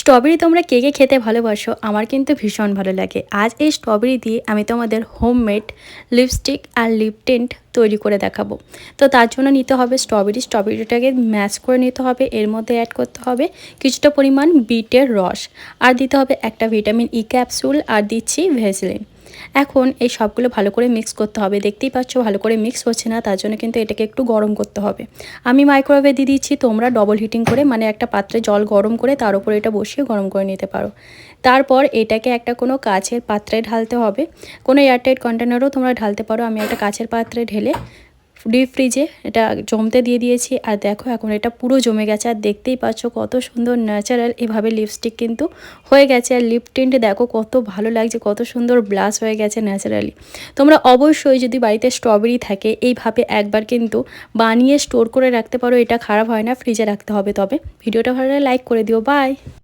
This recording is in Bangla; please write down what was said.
স্ট্রবেরি তোমরা কে কে খেতে ভালোবাসো? আমার কিন্তু ভীষণ ভালো লাগে। আজ এই স্ট্রবেরি দিয়ে আমি তোমাদের হোমমেড লিপস্টিক আর লিপ টিন্ট তৈরি করে দেখাবো। তো তার জন্য নিতে হবে স্ট্রবেরিটাকে ম্যাশ করে নিতে হবে। এর মধ্যে অ্যাড করতে হবে কিছুটা পরিমাণ বিটের রস, আর দিতে হবে একটা ভিটামিন ই ক্যাপসুল, আর দিচ্ছি ভেসলিন। এখন এই সবগুলো ভালো করে মিক্স করতে হবে। দেখতেই পাচ্ছ ভালো করে মিক্স হচ্ছে না, তার জন্য কিন্তু এটাকে একটু গরম করতে হবে। আমি মাইক্রোওয়েভে দিয়ে দিচ্ছি, তোমরা ডবল হিটিং করে মানে একটা পাত্রে জল গরম করে তার উপরে এটা বসিয়ে গরম করে নিতে পারো। তারপর এটাকে একটা কোনো কাচের পাত্রে ঢালতে হবে, কোনো এয়ারটাইট কন্টেনারও তোমরা ঢালতে পারো। আমি একটা কাচের পাত্রে ঢেলে ডিপ ফ্রিজে এটা জমতে দিয়ে দিয়েছি। আর দেখো এখন এটা পুরো জমে গেছে, আর দেখতেই পাচ্ছ কত সুন্দর ন্যাচারাল এভাবে লিপস্টিক কিন্তু হয়ে গেছে। আর লিপ টিন্ট দেখো কত ভালো লাগছে, কত সুন্দর ব্লাশ হয়ে গেছে ন্যাচারালি। তোমরা অবশ্যই যদি বাড়িতে স্ট্রবেরি থাকে এইভাবে একবার কিন্তু বানিয়ে স্টোর করে রাখতে পারো। এটা খারাপ হয় না, ফ্রিজে রাখতে হবে। তবে ভিডিওটা ভালো লাগলে লাইক করে দিও। বাই।